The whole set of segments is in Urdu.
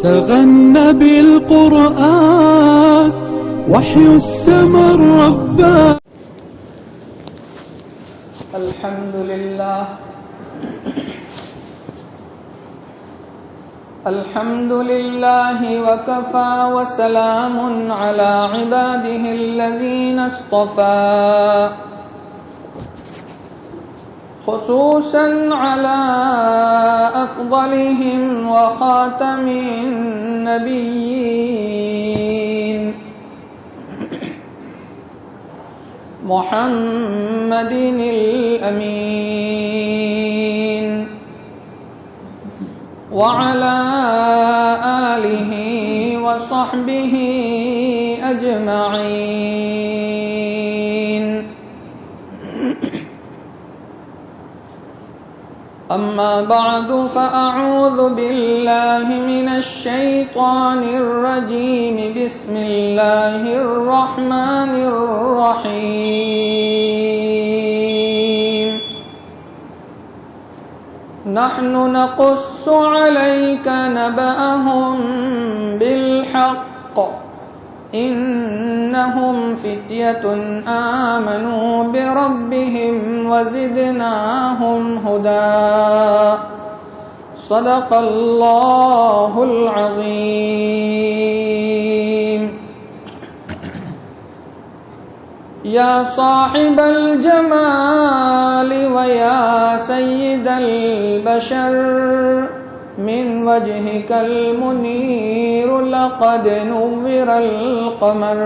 تغنى بالقرآن وحي السماء الرباني. الحمد لله وكفى وسلام على عباده الذين اصطفى خصوصا على أفضلهم وخاتم النبيين محمد الأمين وعلى آله وصحبه أجمعين. أما بعد فأعوذ بالله من الشيطان الرجيم. بسم الله الرحمن الرحيم. نحن نقص عليك نبأهم بالحق إنهم فتية آمنوا بربهم وزدناهم هدى. صدق الله العظيم. يا صاحب الجمال ويا سيد البشر من وجهك المنير لقد نور القمر.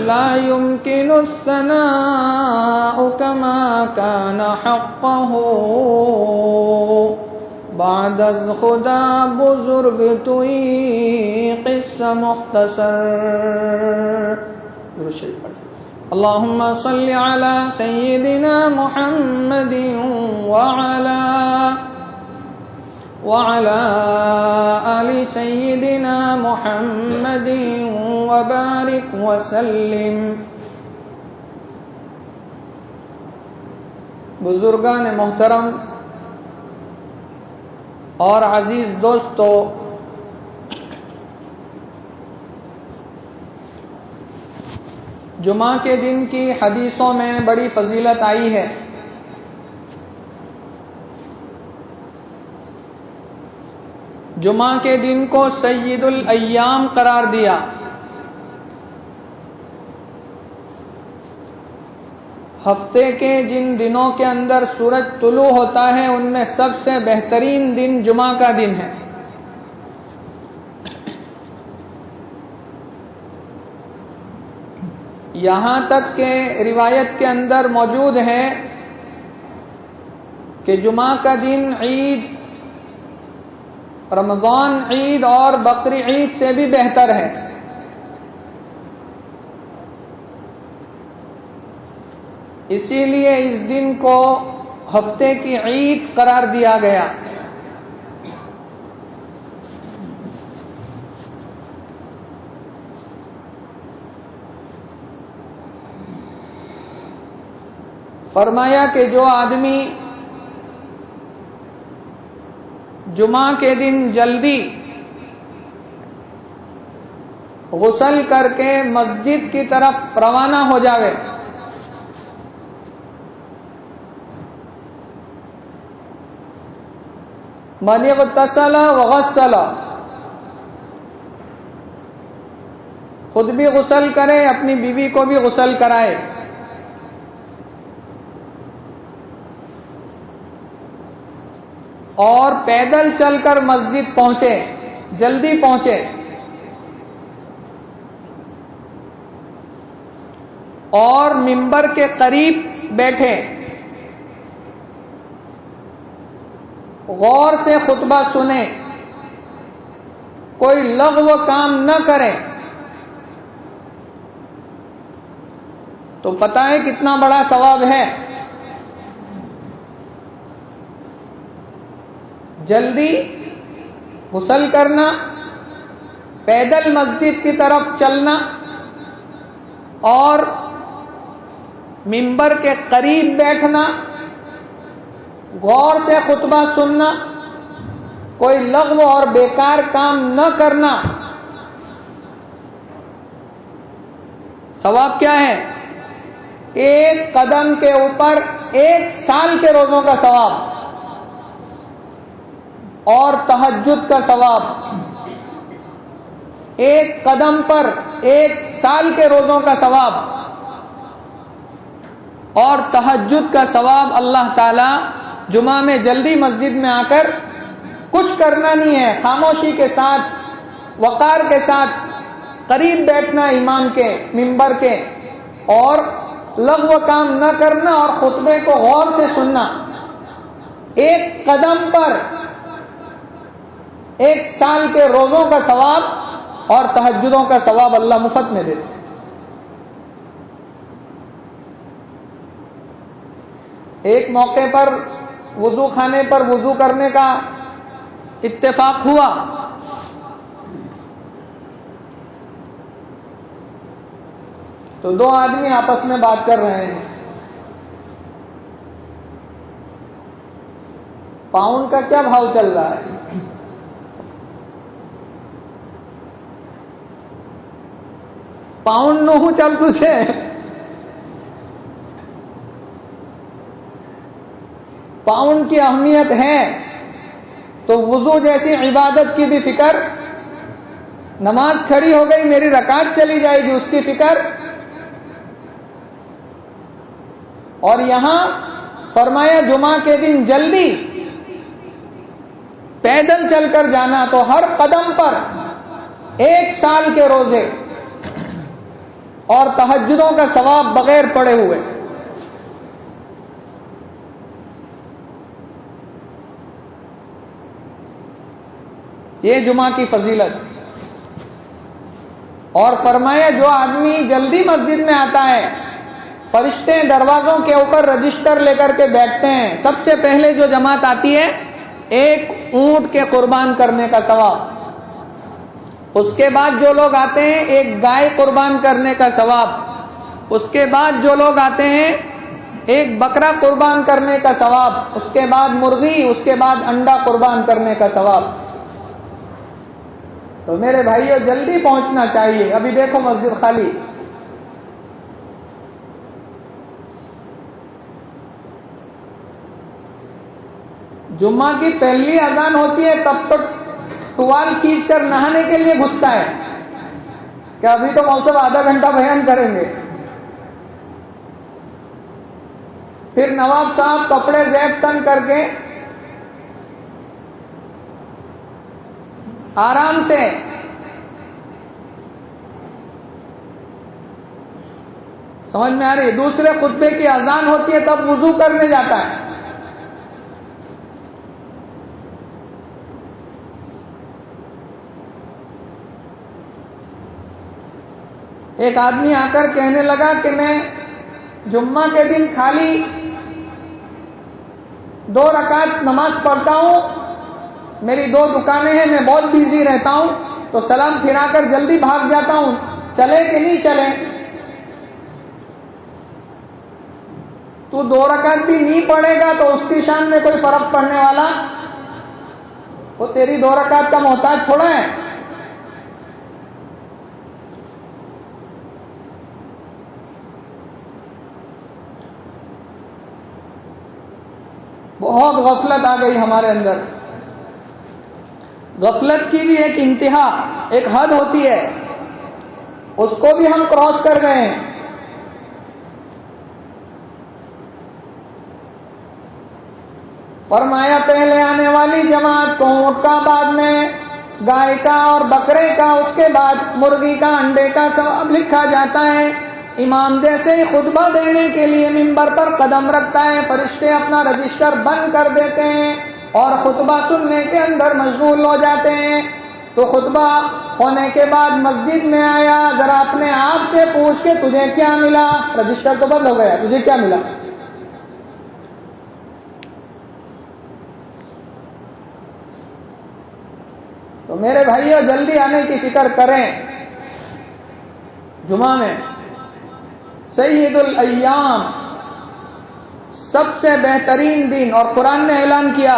لا يمكن الثناء كما كان حقه بعد از خدا بزرگ توئی قصہ مختصر. اللهم صل على سيدنا محمد وعلى آل سيدنا محمد وبارك وسلم. بزرگان محترم اور عزیز دوستو، جمعہ کے دن کی حدیثوں میں بڑی فضیلت آئی ہے. جمعہ کے دن کو سید الایام قرار دیا. ہفتے کے جن دنوں کے اندر سورج طلوع ہوتا ہے ان میں سب سے بہترین دن جمعہ کا دن ہے. یہاں تک کہ روایت کے اندر موجود ہے کہ جمعہ کا دن عید، رمضان عید اور بقری عید سے بھی بہتر ہے. اسی لیے اس دن کو ہفتے کی عید قرار دیا گیا. فرمایا کہ جو آدمی جمعہ کے دن جلدی غسل کر کے مسجد کی طرف روانہ ہو جاوے، من اغتسل وغسل، خود بھی غسل کرے اپنی بیوی کو بھی غسل کرائے، اور پیدل چل کر مسجد پہنچے، جلدی پہنچے، اور منبر کے قریب بیٹھے، غور سے خطبہ سنے، کوئی لغو کام نہ کرے، تو پتہ ہے کتنا بڑا ثواب ہے. جلدی غسل کرنا، پیدل مسجد کی طرف چلنا اور منبر کے قریب بیٹھنا، غور سے خطبہ سننا، کوئی لغو اور بیکار کام نہ کرنا. ثواب کیا ہے؟ ایک قدم کے اوپر 1 سال کے روزوں کا ثواب اور تہجد کا ثواب. 1 قدم پر 1 سال کے روزوں کا ثواب اور تہجد کا ثواب. اللہ تعالی جمعہ میں جلدی مسجد میں آ کر کچھ کرنا نہیں ہے، خاموشی کے ساتھ، وقار کے ساتھ قریب بیٹھنا امام کے، منبر کے، اور لغو کام نہ کرنا اور خطبے کو غور سے سننا. 1 قدم پر 1 سال کے روزوں کا ثواب اور تہجدوں کا ثواب اللہ مفت میں دیتے. ایک موقع پر وضو خانے پر وضو کرنے کا اتفاق ہوا. تو 2 آدمی آپس میں بات کر رہے ہیں. پاؤنڈ کا کیا بھاؤ چل رہا ہے؟ پاؤنڈ نو چل تجھے. پاؤنڈ کی اہمیت ہے تو وضو جیسی عبادت کی بھی فکر، نماز کھڑی ہو گئی میری رکعت چلی جائے گی اس کی فکر. اور یہاں فرمایا جمعہ کے دن جلدی پیدل چل کر جانا، تو ہر قدم پر 1 سال کے روزے اور تہجدوں کا ثواب بغیر پڑے ہوئے. یہ جمعہ کی فضیلت. اور فرمایا جو آدمی جلدی مسجد میں آتا ہے فرشتے دروازوں کے اوپر رجسٹر لے کر کے بیٹھتے ہیں. سب سے پہلے جو جماعت آتی ہے 1 اونٹ کے قربان کرنے کا ثواب. اس کے بعد جو لوگ آتے ہیں 1 گائے قربان کرنے کا ثواب. اس کے بعد جو لوگ آتے ہیں 1 بکرا قربان کرنے کا ثواب. اس کے بعد مرغی، اس کے بعد انڈا قربان کرنے کا ثواب. تو میرے بھائیوں جلدی پہنچنا چاہیے. ابھی دیکھو مسجد خالی. جمعہ کی پہلی اذان ہوتی ہے تب تو ٹوال کھینچ کر نہانے کے لیے گھستا ہے کہ ابھی تو مولوی آدھا گھنٹہ بیان کریں گے. پھر نواب صاحب کپڑے زیب تن کر کے آرام سے سمجھ میں آ رہی ہے. دوسرے خطبے کی اذان ہوتی ہے تب وضو کرنے جاتا ہے. ایک آدمی آ کر کہنے لگا کہ میں جمعہ کے دن خالی 2 رکعت نماز پڑھتا ہوں، میری 2 دکانیں ہیں، میں بہت بیزی رہتا ہوں، تو سلام پھرا کر جلدی بھاگ جاتا ہوں. چلے کہ نہیں چلے؟ تو 2 رکعت بھی نہیں پڑھے گا تو اس کی شان میں کوئی فرق پڑنے والا؟ وہ تیری 2 رکعت کا محتاج تھوڑا ہے. بہت غفلت آ گئی ہمارے اندر. غفلت کی بھی ایک انتہا، ایک حد ہوتی ہے، اس کو بھی ہم کراس کر گئے ہیں. فرمایا پہلے آنے والی جماعت کو اونٹ کا، بعد میں گائے کا اور بکرے کا، اس کے بعد مرغی کا، انڈے کا ثواب لکھا جاتا ہے. امام جیسے ہی خطبہ دینے کے لیے منبر پر قدم رکھتا ہے فرشتے اپنا رجسٹر بند کر دیتے ہیں اور خطبہ سننے کے اندر مشغول ہو جاتے ہیں. تو خطبہ ہونے کے بعد مسجد میں آیا، ذرا اپنے آپ سے پوچھ کے تجھے کیا ملا؟ رجسٹر تو بند ہو گیا، تجھے کیا ملا؟ تو میرے بھائیوں جلدی آنے کی فکر کریں. جمعہ میں سید الایام، سب سے بہترین دن، اور قرآن نے اعلان کیا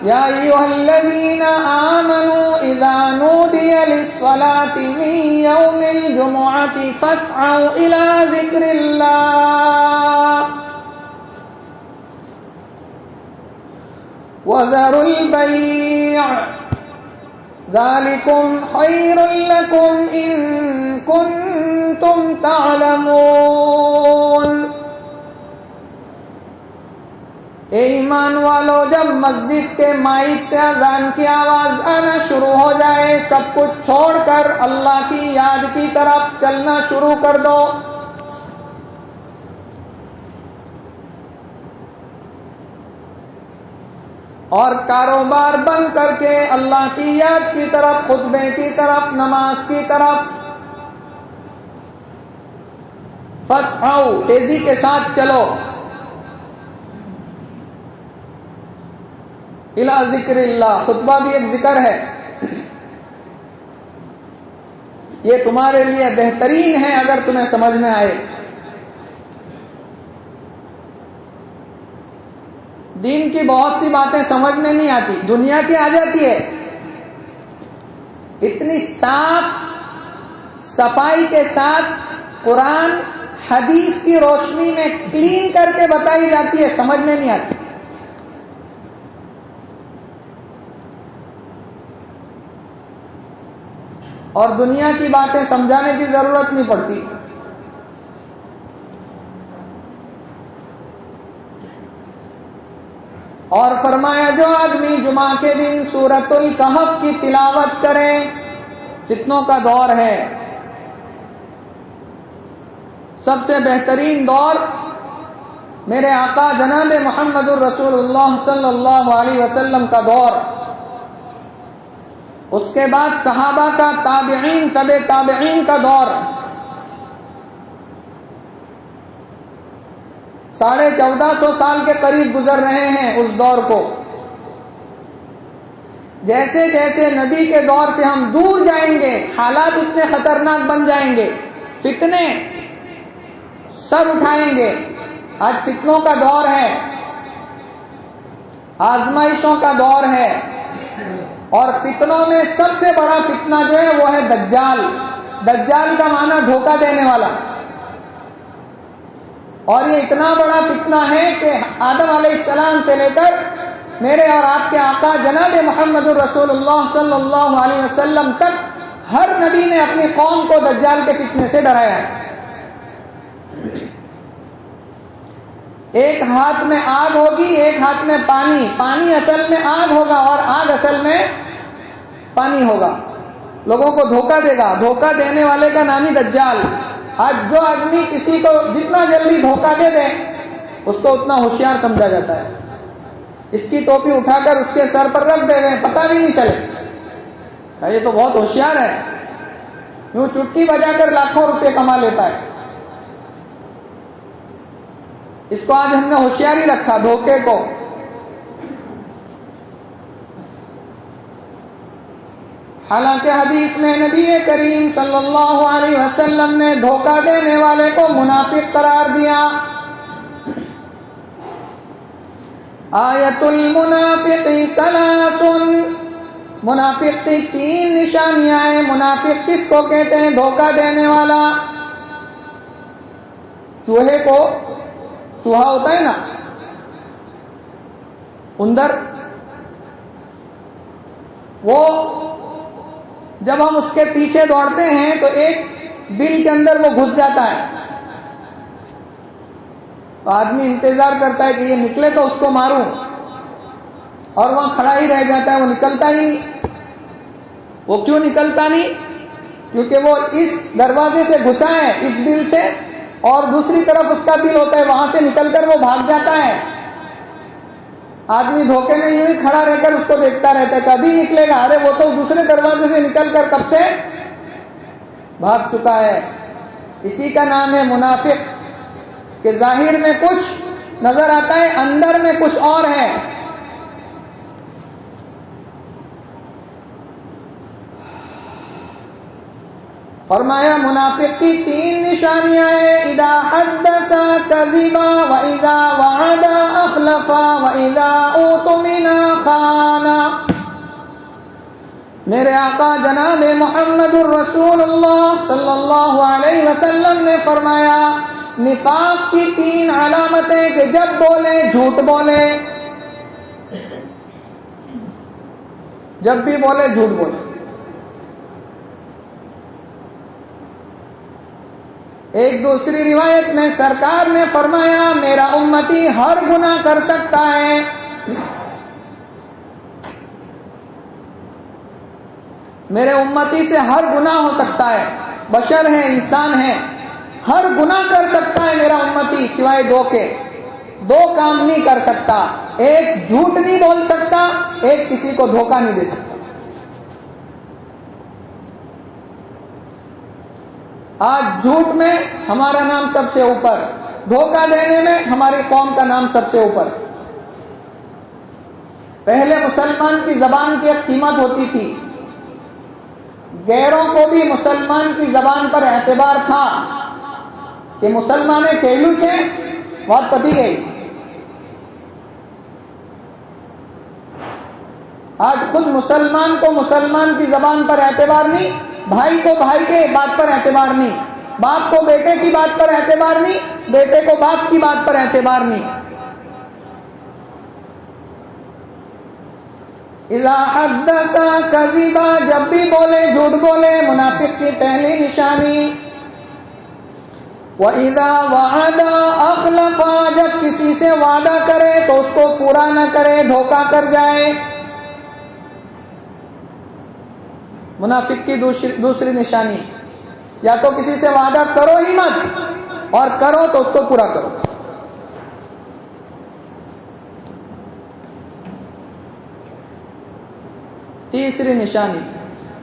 یا ایھا الذین آمنوا اذا نودی للصلاة من یوم الجمعۃ فاسعوا الی ذکر اللہ وذروا البیع ذالکم خیر لکم ان کنتم تعلمون۔ اے ایمان والو، جب مسجد کے مائک سے اذان کی آواز آنا شروع ہو جائے، سب کچھ چھوڑ کر اللہ کی یاد کی طرف چلنا شروع کر دو۔ اور کاروبار بند کر کے اللہ کی یاد کی طرف، خطبے کی طرف، نماز کی طرف فاسعوا، تیزی کے ساتھ چلو، الی ذکر اللہ، خطبہ بھی ایک ذکر ہے، یہ تمہارے لیے بہترین ہے اگر تمہیں سمجھ میں آئے۔ دین کی بہت سی باتیں سمجھ میں نہیں آتی، دنیا کی آ جاتی ہے، اتنی صاف صفائی کے ساتھ قرآن حدیث کی روشنی میں کلین کر کے بتائی جاتی ہے، سمجھ میں نہیں آتی۔ اور دنیا کی باتیں سمجھانے کی ضرورت نہیں پڑتی۔ اور فرمایا جو آدمی جمعہ کے دن سورۃ الکہف کی تلاوت کرے، فتنوں کا دور ہے، سب سے بہترین دور میرے آقا جناب محمد الرسول اللہ صلی اللہ علیہ وسلم کا دور، اس کے بعد صحابہ کا، تابعین، تبع تابعین کا دور، 1450 سال کے قریب گزر رہے ہیں اس دور کو۔ جیسے جیسے نبی کے دور سے ہم دور جائیں گے، حالات اتنے خطرناک بن جائیں گے، فتنے سر اٹھائیں گے۔ آج فتنوں کا دور ہے، آزمائشوں کا دور ہے، اور فتنوں میں سب سے بڑا فتنہ جو ہے وہ ہے دجال۔ دجال کا معنی دھوکہ دینے والا، اور یہ اتنا بڑا فتنہ ہے کہ آدم علیہ السلام سے لے کر میرے اور آپ کے آقا جناب محمد الرسول اللہ صلی اللہ علیہ وسلم تک ہر نبی نے اپنی قوم کو دجال کے فتنے سے ڈرایا ہے۔ ایک ہاتھ میں آگ ہوگی، ایک ہاتھ میں پانی، پانی اصل میں آگ ہوگا اور آگ اصل میں پانی ہوگا، لوگوں کو دھوکہ دے گا، دھوکہ دینے والے کا نام ہی دجال۔ آج جو آدمی کسی کو جتنا جلدی دھوکہ دے دے اس کو اتنا ہوشیار سمجھا جاتا ہے، اس کی ٹوپی اٹھا کر اس کے سر پر رکھ دے گئے، پتہ بھی نہیں چلے، یہ تو بہت ہوشیار ہے، یوں چٹکی بجا کر لاکھوں روپے کما لیتا ہے۔ اس کو آج ہم نے ہوشیاری رکھا، دھوکے کو۔ حالانکہ حدیث میں نبی کریم صلی اللہ علیہ وسلم نے دھوکہ دینے والے کو منافق قرار دیا۔ آیت المنافق ثلاث، منافق کی 3 نشانیاں ہیں۔ منافق کس کو کہتے ہیں؟ دھوکہ دینے والا۔ چوہے کو، چوہا ہوتا ہے نا اندر، وہ جب ہم اس کے پیچھے دوڑتے ہیں تو ایک بل کے اندر وہ گھس جاتا ہے، تو آدمی انتظار کرتا ہے کہ یہ نکلے تو اس کو ماروں، اور وہاں کھڑا ہی رہ جاتا ہے، وہ نکلتا ہی نہیں۔ وہ کیوں نکلتا نہیں؟ کیونکہ وہ اس دروازے سے گھسا ہے، اس بل سے، اور دوسری طرف اس کا بل ہوتا ہے، وہاں سے نکل کر وہ بھاگ جاتا ہے۔ آدمی دھوکے میں یوں ہی کھڑا رہ کر اس کو دیکھتا رہتا ہے، کبھی نکلے گا، ارے وہ تو دوسرے دروازے سے نکل کر کب سے بھاگ چکا ہے۔ اسی کا نام ہے منافق، کہ ظاہر میں کچھ نظر آتا ہے، اندر میں کچھ اور ہے۔ فرمایا منافق کی 3 نشانیاں ہیں: اذا حدث کذبا، واذا وعد اخلف، واذا اؤتمن خان۔ میرے آقا جناب محمد الرسول اللہ صلی اللہ علیہ وسلم نے فرمایا نفاق کی 3 علامتیں کہ جب بولے جھوٹ بولے، جب بھی بولے جھوٹ بولے۔ ایک دوسری روایت میں سرکار نے فرمایا میرا امتی ہر گناہ کر سکتا ہے، میرے امتی سے ہر گناہ ہو سکتا ہے، بشر ہے، انسان ہے، ہر گناہ کر سکتا ہے میرا امتی سوائے 2 کے۔ 2 کام نہیں کر سکتا، ایک جھوٹ نہیں بول سکتا، ایک کسی کو دھوکہ نہیں دے سکتا۔ آج جھوٹ میں ہمارا نام سب سے اوپر، دھوکہ دینے میں ہماری قوم کا نام سب سے اوپر۔ پہلے مسلمان کی زبان کی ایک قیمت ہوتی تھی، غیروں کو بھی مسلمان کی زبان پر اعتبار تھا کہ مسلمانے کہلو چھے بہت پتی گئی۔ آج خود مسلمان کو مسلمان کی زبان پر اعتبار نہیں، بھائی کو بھائی کے بات پر اعتبار نہیں، باپ کو بیٹے کی بات پر اعتبار نہیں، بیٹے کو باپ کی بات پر اعتبار نہیں۔ اذا حدث کذبا، جب بھی بولے جھوٹ بولے، منافق کی پہلی نشانی۔ وَإِذَا وَعَدَ أَخْلَفَ، جب کسی سے وعدہ کرے تو اس کو پورا نہ کرے، دھوکہ کر جائے۔ منافق کی دوسری نشانی، یا تو کسی سے وعدہ کرو ہی مت، اور کرو تو اس کو پورا کرو۔ تیسری نشانی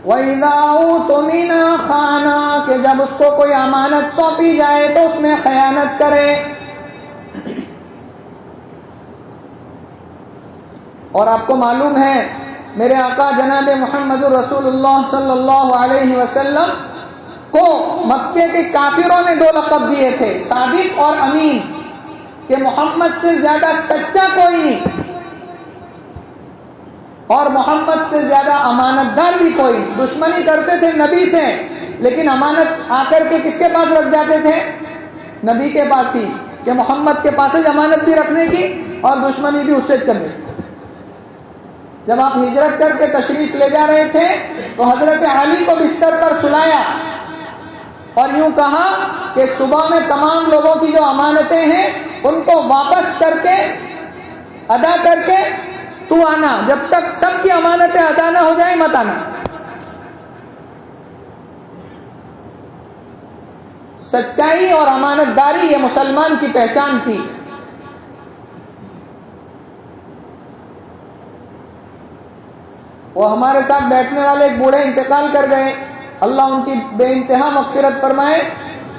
وَإِذَا اؤْتُمِنَ خَانَ، کہ جب اس کو کوئی امانت سونپی جائے تو اس میں خیانت کرے۔ اور آپ کو معلوم ہے میرے آقا جناب محمد الرسول اللہ صلی اللہ علیہ وسلم کو مکے کے کافروں نے 2 لقب دیے تھے، صادق اور امین، کہ محمد سے زیادہ سچا کوئی نہیں اور محمد سے زیادہ امانت دار بھی کوئی۔ دشمنی کرتے تھے نبی سے، لیکن امانت آ کر کے کس کے پاس رکھ جاتے تھے؟ نبی کے پاس ہی، کہ محمد کے پاس امانت بھی رکھنے کی اور دشمنی بھی اس سے کرنے کی۔ جب آپ ہجرت کر کے تشریف لے جا رہے تھے تو حضرت علی کو بستر پر سلایا اور یوں کہا کہ صبح میں تمام لوگوں کی جو امانتیں ہیں ان کو واپس کر کے ادا کر کے تو آنا، جب تک سب کی امانتیں ادا نہ ہو جائیں مت آنا۔ سچائی اور امانت داری یہ مسلمان کی پہچان تھی۔ وہ ہمارے ساتھ بیٹھنے والے ایک بوڑھے انتقال کر گئے، اللہ ان کی بے انتہا مغفرت فرمائے۔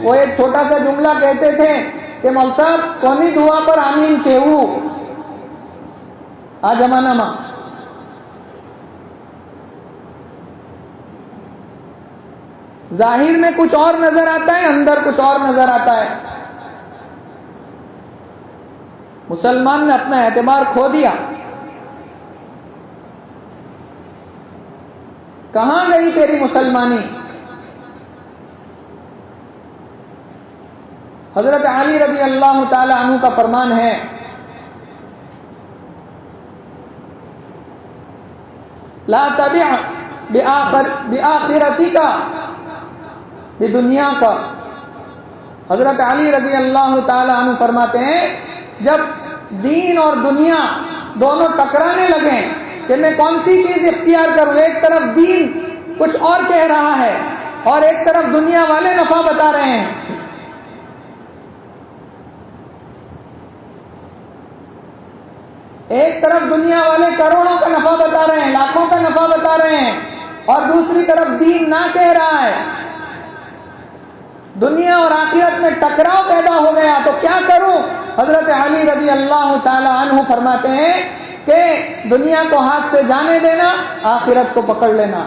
وہ ایک چھوٹا سا جملہ کہتے تھے کہ مول صاحب کونی دعا پر آمین کہو آ زمانہ ماں۔ ظاہر میں کچھ اور نظر آتا ہے، اندر کچھ اور نظر آتا ہے۔ مسلمان نے اپنا اعتبار کھو دیا۔ کہاں گئی تیری مسلمانی؟ حضرت علی رضی اللہ تعالی عنہ کا فرمان ہے لا تبع بآخرتی کا بدنیا کا۔ حضرت علی رضی اللہ تعالی عنہ فرماتے ہیں جب دین اور دنیا دونوں ٹکرانے لگیں کہ میں کون سی چیز اختیار کروں، ایک طرف دین کچھ اور کہہ رہا ہے اور ایک طرف دنیا والے نفع بتا رہے ہیں، ایک طرف دنیا والے کروڑوں کا نفع بتا رہے ہیں، لاکھوں کا نفع بتا رہے ہیں، اور دوسری طرف دین نہ کہہ رہا ہے، دنیا اور آخرت میں ٹکراؤ پیدا ہو گیا تو کیا کروں؟ حضرت علی رضی اللہ تعالی عنہ فرماتے ہیں کہ دنیا کو ہاتھ سے جانے دینا، آخرت کو پکڑ لینا۔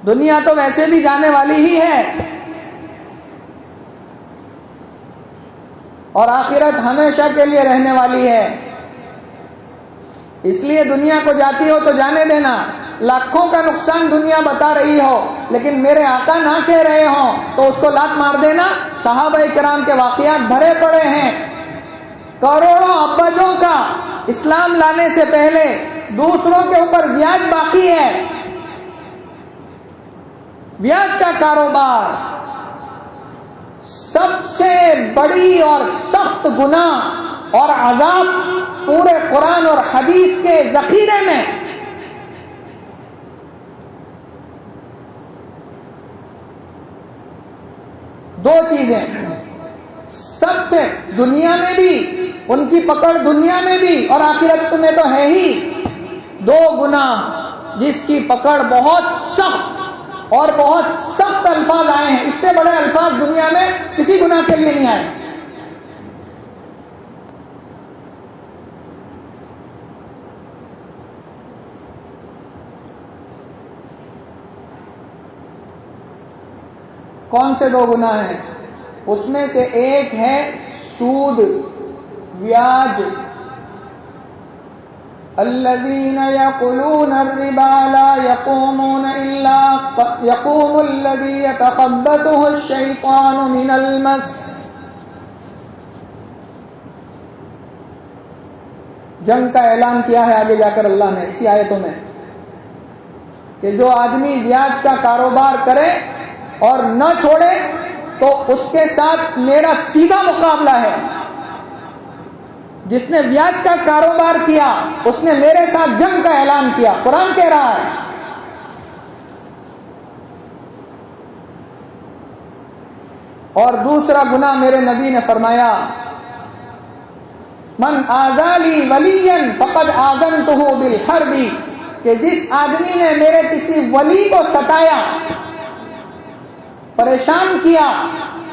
دنیا تو ویسے بھی جانے والی ہی ہے اور آخرت ہمیشہ کے لیے رہنے والی ہے۔ اس لیے دنیا کو جاتی ہو تو جانے دینا، لاکھوں کا نقصان دنیا بتا رہی ہو لیکن میرے آقا نہ کہہ رہے ہوں تو اس کو لات مار دینا۔ صحابہ کرام کے واقعات بھرے پڑے ہیں، کروڑوں ابجوں کا اسلام لانے سے پہلے دوسروں کے اوپر بیاج باقی ہے، بیاج کا کاروبار سب سے بڑی اور سخت گناہ اور عذاب پورے قرآن اور حدیث کے ذخیرے میں۔ دو چیزیں سب سے دنیا میں بھی، ان کی پکڑ دنیا میں بھی اور آخرت میں تو ہے ہی، دو گناہ جس کی پکڑ بہت سخت اور بہت سخت الفاظ آئے ہیں، اس سے بڑے الفاظ دنیا میں کسی گناہ کے لیے نہیں آئے۔ کون سے دو گناہ ہیں؟ اس میں سے ایک ہے سود، بیاج۔ الذين يأكلون الربا لا يقومون إلا يقوم الذي يتخبطه الشيطان من المس۔ جنگ کا اعلان کیا ہے آگے جا کر اللہ نے اسی آیتوں میں کہ جو آدمی بیاج کا کاروبار کرے اور نہ چھوڑے تو اس کے ساتھ میرا سیدھا مقابلہ ہے۔ جس نے بیاج کا کاروبار کیا اس نے میرے ساتھ جنگ کا اعلان کیا، قرآن کہہ رہا ہے۔ اور دوسرا گناہ میرے نبی نے فرمایا من آذالی ولیا فقد آذنتہ بالحرب، کہ جس آدمی نے میرے کسی ولی کو ستایا، پریشان کیا،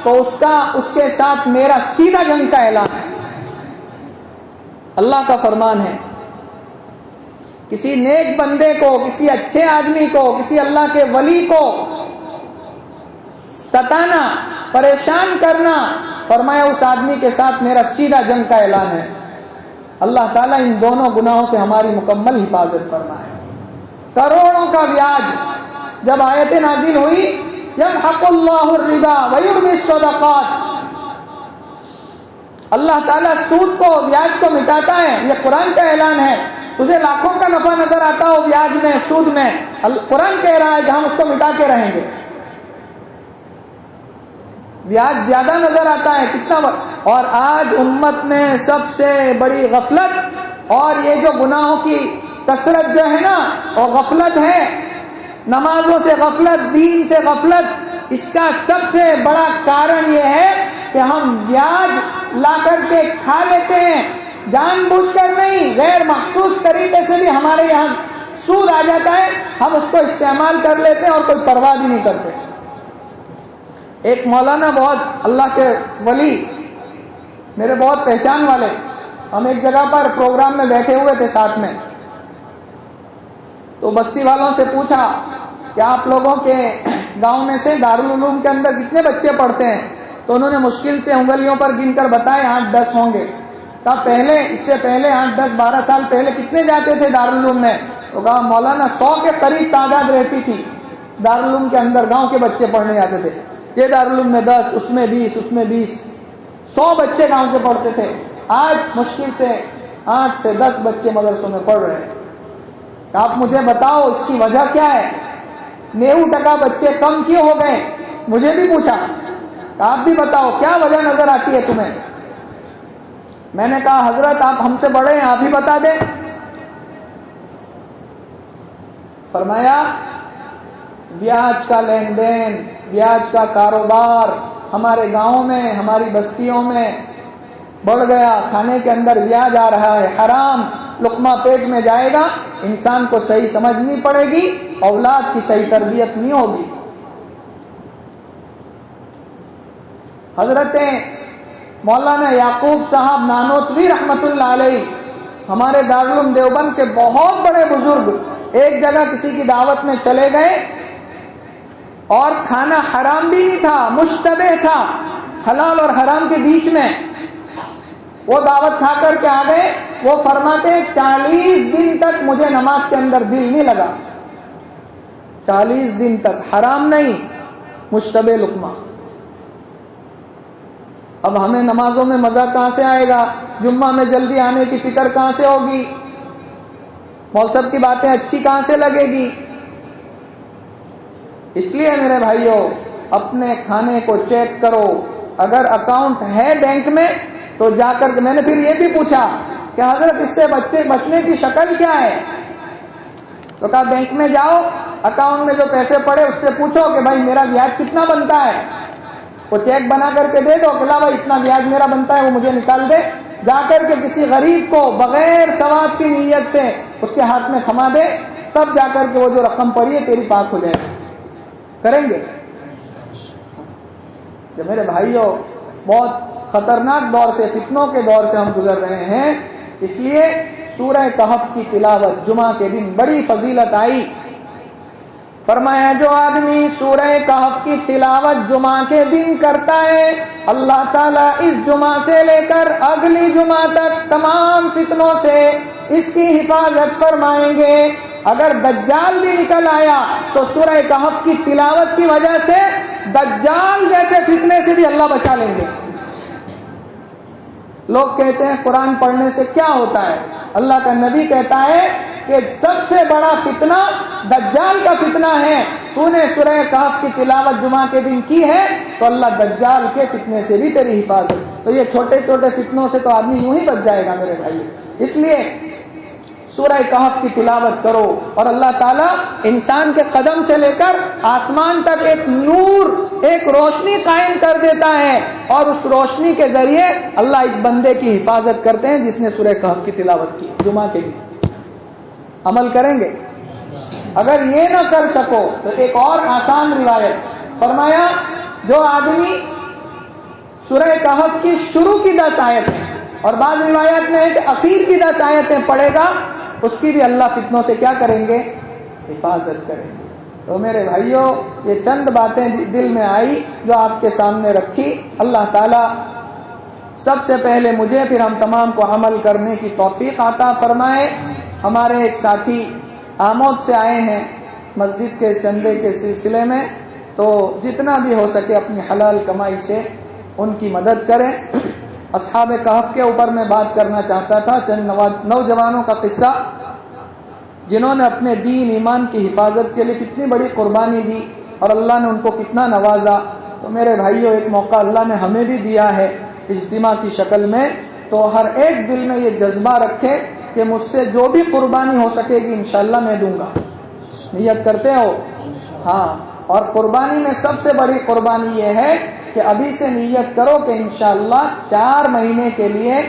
تو اس کے ساتھ میرا سیدھا جنگ کا اعلان ہے۔ اللہ کا فرمان ہے، کسی نیک بندے کو، کسی اچھے آدمی کو، کسی اللہ کے ولی کو ستانا، پریشان کرنا، فرمایا اس آدمی کے ساتھ میرا سیدھا جنگ کا اعلان ہے۔ اللہ تعالیٰ ان دونوں گناہوں سے ہماری مکمل حفاظت فرمائے۔ کروڑوں کا بیاج، جب آیت نازل ہوئی یمحق اللہ الربا ویربی الصدقات، اللہ تعالیٰ سود کو، بیاج کو مٹاتا ہے، یہ قرآن کا اعلان ہے۔ تجھے لاکھوں کا نفع نظر آتا ہو بیاج میں، سود میں، قرآن کہہ رہا ہے کہ ہم اس کو مٹا کے رہیں گے۔ بیاج زیادہ نظر آتا ہے کتنا اور آج امت میں سب سے بڑی غفلت اور یہ جو گناہوں کی کثرت جو ہے نا، وہ غفلت ہے، نمازوں سے غفلت، دین سے غفلت۔ اس کا سب سے بڑا کارن یہ ہے کہ ہم بیاج لا کر کے کھا لیتے ہیں، جان بوجھ کر نہیں، غیر محسوس طریقے سے بھی ہمارے یہاں سود آ جاتا ہے، ہم اس کو استعمال کر لیتے ہیں اور کوئی پرواہ بھی نہیں کرتے۔ ایک مولانا بہت اللہ کے ولی، میرے بہت پہچان والے، ہم ایک جگہ پر پروگرام میں بیٹھے ہوئے تھے ساتھ میں، تو بستی والوں سے پوچھا کہ آپ لوگوں کے گاؤں میں سے دارالعلوم کے اندر کتنے بچے پڑھتے ہیں؟ تو انہوں نے مشکل سے انگلیوں پر گن کر بتائے 8-10 ہوں گے۔ کہا پہلے، اس سے پہلے 8-10-12 سال پہلے کتنے جاتے تھے دارالعلوم میں؟ تو کہا مولانا 100 کے قریب تعداد رہتی تھی دارالعلوم کے اندر، گاؤں کے بچے پڑھنے جاتے تھے۔ یہ دارالعلوم میں 10، اس میں 20، اس میں 20، 100 بچے گاؤں کے پڑھتے تھے۔ آج مشکل سے 8 سے 10 بچے مدرسوں میں پڑھ رہے ہیں۔ آپ مجھے بتاؤ اس کی وجہ کیا ہے؟ 90% بچے کم کیوں ہو گئے؟ مجھے بھی پوچھا، آپ بھی بتاؤ کیا وجہ نظر آتی ہے تمہیں؟ میں نے کہا حضرت آپ ہم سے بڑے ہیں، آپ ہی بتا دیں۔ فرمایا بیاج کا لین دین، بیاج کا کاروبار ہمارے گاؤں میں، ہماری بستیوں میں بڑھ گیا، کھانے کے اندر بیاج آ رہا ہے، حرام لقمہ پیٹ میں جائے گا، انسان کو صحیح سمجھنی پڑے گی، اولاد کی صحیح تربیت نہیں ہوگی۔ حضرت مولانا یعقوب صاحب نانوتوی رحمت اللہ علیہ، ہمارے دارالعلوم دیوبند کے بہت بڑے بزرگ، ایک جگہ کسی کی دعوت میں چلے گئے اور کھانا حرام بھی نہیں تھا، مشتبہ تھا، حلال اور حرام کے بیچ میں۔ وہ دعوت کھا کر کے آ گئے. وہ فرماتے 40 دن تک مجھے نماز کے اندر دل نہیں لگا. 40 دن تک حرام نہیں، مشتبہ لقمہ. اب ہمیں نمازوں میں مزہ کہاں سے آئے گا؟ جمعہ میں جلدی آنے کی فکر کہاں سے ہوگی؟ مولصب کی باتیں اچھی کہاں سے لگے گی؟ اس لیے میرے بھائیوں اپنے کھانے کو چیک کرو. اگر اکاؤنٹ ہے بینک میں تو جا کر کے، میں نے پھر یہ بھی پوچھا کہ حضرت اس سے بچنے کی شکل کیا ہے؟ تو کہا بینک میں جاؤ، اکاؤنٹ میں جو پیسے پڑے اس سے پوچھو کہ بھائی میرا بیاج کتنا بنتا ہے. وہ چیک بنا کر کے دے دو کہ لا بھائی اتنا بیاج میرا بنتا ہے، وہ مجھے نکال دے. جا کر کے کسی غریب کو بغیر ثواب کی نیت سے اس کے ہاتھ میں تھما دے، تب جا کر کے وہ جو رقم پڑی ہے تیری پاک ہو جائے گی. کریں گے؟ جو میرے بھائیوں بہت خطرناک دور سے، فتنوں کے دور سے ہم گزر رہے ہیں. اس لیے سورہ کہف کی تلاوت جمعہ کے دن بڑی فضیلت آئی. فرمایا جو آدمی سورہ کہف کی تلاوت جمعہ کے دن کرتا ہے، اللہ تعالیٰ اس جمعہ سے لے کر اگلی جمعہ تک تمام فتنوں سے اس کی حفاظت فرمائیں گے. اگر دجال بھی نکل آیا تو سورہ کہف کی تلاوت کی وجہ سے دجال جیسے فتنے سے بھی اللہ بچا لیں گے. لوگ کہتے ہیں قرآن پڑھنے سے کیا ہوتا ہے؟ اللہ کا نبی کہتا ہے کہ سب سے بڑا فتنہ دجال کا فتنہ ہے. تو نے سورہ کہف کی تلاوت جمعہ کے دن کی ہے تو اللہ دجال کے فتنے سے بھی تیری حفاظت. تو یہ چھوٹے چھوٹے فتنوں سے تو آدمی یوں ہی بچ جائے گا میرے بھائی. اس لیے سورہ کہف کی تلاوت کرو اور اللہ تعالیٰ انسان کے قدم سے لے کر آسمان تک ایک نور، ایک روشنی قائم کر دیتا ہے، اور اس روشنی کے ذریعے اللہ اس بندے کی حفاظت کرتے ہیں جس نے سورہ کہف کی تلاوت کی جمعہ کے دن. عمل کریں گے؟ اگر یہ نہ کر سکو تو ایک اور آسان روایت فرمایا جو آدمی سورہ کہف کی شروع کی 10 آیتیں اور بعض روایات میں ہے کہ اخیر کی 10 آیتیں پڑھے گا، اس کی بھی اللہ فتنوں سے کیا کریں گے؟ حفاظت کریں گے. تو میرے بھائیوں یہ چند باتیں دل میں آئی جو آپ کے سامنے رکھی. اللہ تعالیٰ سب سے پہلے مجھے پھر ہم تمام کو عمل کرنے کی توفیق عطا فرمائے. ہمارے ایک ساتھی آمود سے آئے ہیں مسجد کے چندے کے سلسلے میں، تو جتنا بھی ہو سکے اپنی حلال کمائی سے ان کی مدد کریں. اصحاب کہف کے اوپر میں بات کرنا چاہتا تھا. چند نوجوانوں کا قصہ جنہوں نے اپنے دین ایمان کی حفاظت کے لیے کتنی بڑی قربانی دی اور اللہ نے ان کو کتنا نوازا. تو میرے بھائیوں ایک موقع اللہ نے ہمیں بھی دیا ہے اجتماع کی شکل میں، تو ہر ایک دل میں یہ جذبہ رکھے کہ مجھ سے جو بھی قربانی ہو سکے گی انشاءاللہ میں دوں گا. نیت کرتے ہو؟ ہاں. اور قربانی میں سب سے بڑی قربانی یہ ہے کہ ابھی سے نیت کرو کہ انشاءاللہ 4 مہینے کے لیے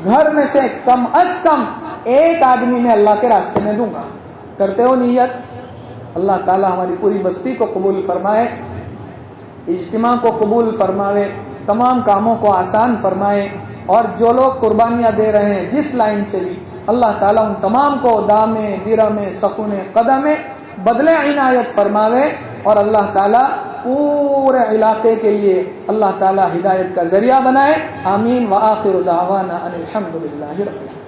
گھر میں سے کم از کم ایک آدمی میں اللہ کے راستے میں دوں گا. کرتے ہو نیت؟ اللہ تعالی ہماری پوری بستی کو قبول فرمائے، اجتماع کو قبول فرمائے، تمام کاموں کو آسان فرمائے، اور جو لوگ قربانیاں دے رہے ہیں جس لائن سے بھی اللہ تعالیٰ ان تمام کو دامے درمے سکونے قدمے بدلے عنایت فرماوے، اور اللہ تعالیٰ پورے علاقے کے لیے اللہ تعالیٰ ہدایت کا ذریعہ بنائے. آمین. وآخر دعوانا ان الحمد للہ رب العالمین.